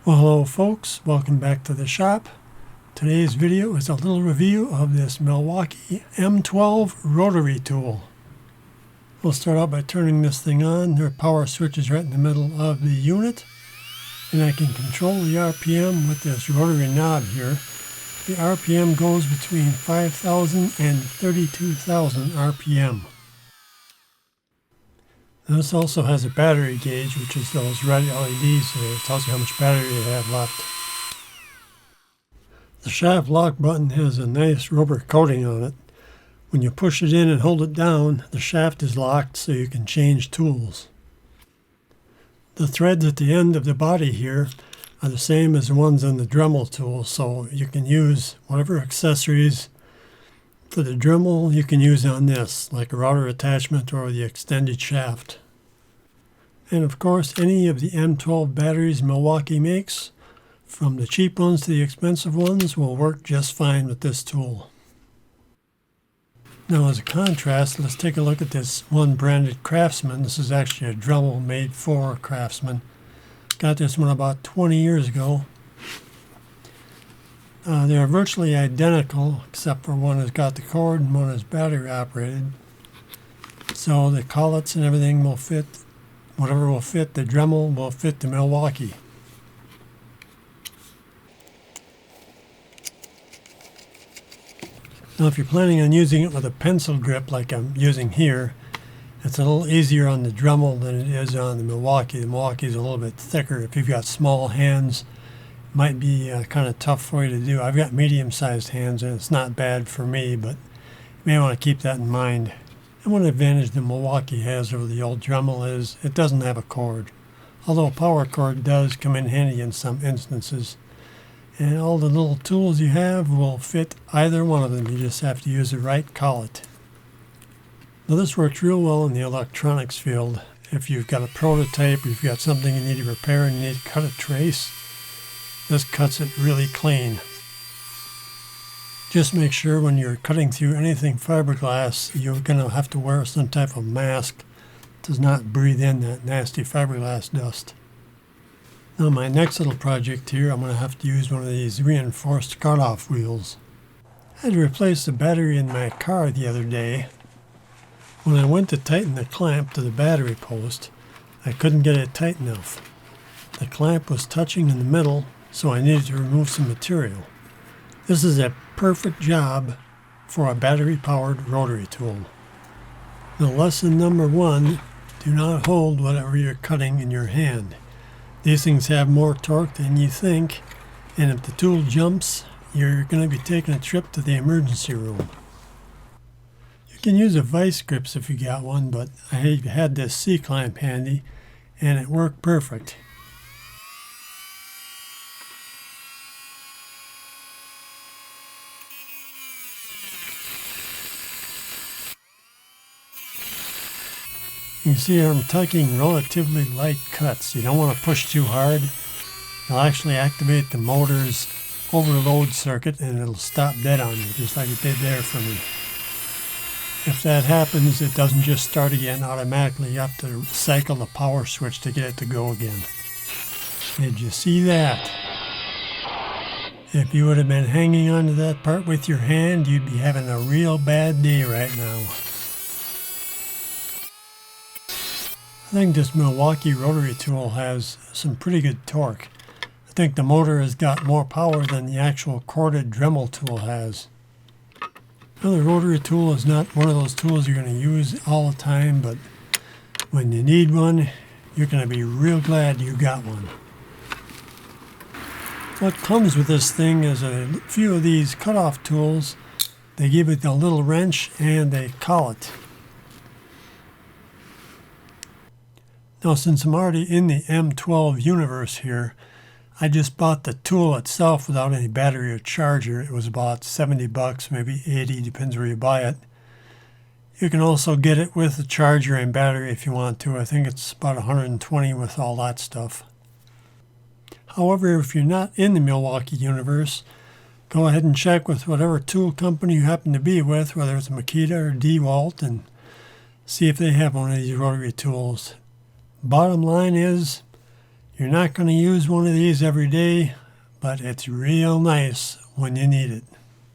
Well, hello folks, welcome back to the shop. Today's video is a little review of this Milwaukee M12 rotary tool. We'll start out by turning this thing on. There are power switches right in the middle of the unit, and I can control the RPM with this rotary knob here. The RPM goes between 5,000 and 32,000 RPM. This also has a battery gauge, which is those red LEDs there. It tells you how much battery you have left. The shaft lock button has a nice rubber coating on it. When you push it in and hold it down, the shaft is locked so you can change tools. The threads at the end of the body here are the same as the ones on the Dremel tool, so you can use whatever accessories for the Dremel you can use on this, like a router attachment or the extended shaft. And of course, any of the M12 batteries Milwaukee makes, from the cheap ones to the expensive ones, will work just fine with this tool. Now as a contrast, let's take a look at this one branded Craftsman. This is actually a Dremel made for Craftsman. Got this one about 20 years ago. They're virtually identical, except for one has got the cord and one is battery operated. So the collets and everything will fit, whatever will fit the Dremel will fit the Milwaukee. Now if you're planning on using it with a pencil grip like I'm using here, it's a little easier on the Dremel than it is on the Milwaukee. The Milwaukee is a little bit thicker. If you've got small hands, might be kind of tough for you to do. I've got medium-sized hands and it's not bad for me, but you may want to keep that in mind. And one advantage the Milwaukee has over the old Dremel is it doesn't have a cord, although a power cord does come in handy in some instances. And all the little tools you have will fit either one of them. You just have to use the right collet. Now this works real well in the electronics field. If you've got a prototype or you've got something you need to repair and you need to cut a trace, this cuts it really clean. Just make sure when you're cutting through anything fiberglass, you're going to have to wear some type of mask that does not breathe in that nasty fiberglass dust. Now my next little project here, I'm going to have to use one of these reinforced cutoff wheels. I had to replace the battery in my car the other day. When I went to tighten the clamp to the battery post, I couldn't get it tight enough. The clamp was touching in the middle, so I needed to remove some material. This is a perfect job for a battery-powered rotary tool. Now lesson number 1, do not hold whatever you're cutting in your hand. These things have more torque than you think, and if the tool jumps, you're going to be taking a trip to the emergency room. You can use a vice grips if you got one, but I had this C-clamp handy, and it worked perfect. You can see I'm taking relatively light cuts. You don't want to push too hard. You'll actually activate the motor's overload circuit and it'll stop dead on you, just like it did there for me. If that happens, it doesn't just start again automatically. You have to cycle the power switch to get it to go again. Did you see that? If you would have been hanging onto that part with your hand, you'd be having a real bad day right now. I think this Milwaukee rotary tool has some pretty good torque. I think the motor has got more power than the actual corded Dremel tool has. Now the rotary tool is not one of those tools you're going to use all the time, but when you need one, you're going to be real glad you got one. What comes with this thing is a few of these cutoff tools. They give it a little wrench and a collet. Now since I'm already in the M12 universe here, I just bought the tool itself without any battery or charger. It was about 70 bucks, maybe 80, depends where you buy it. You can also get it with a charger and battery if you want to. I think it's about 120 with all that stuff. However, if you're not in the Milwaukee universe, go ahead and check with whatever tool company you happen to be with, whether it's Makita or DeWalt, and see if they have one of these rotary tools. Bottom line is, You're not going to use one of these every day, but it's real nice when you need it.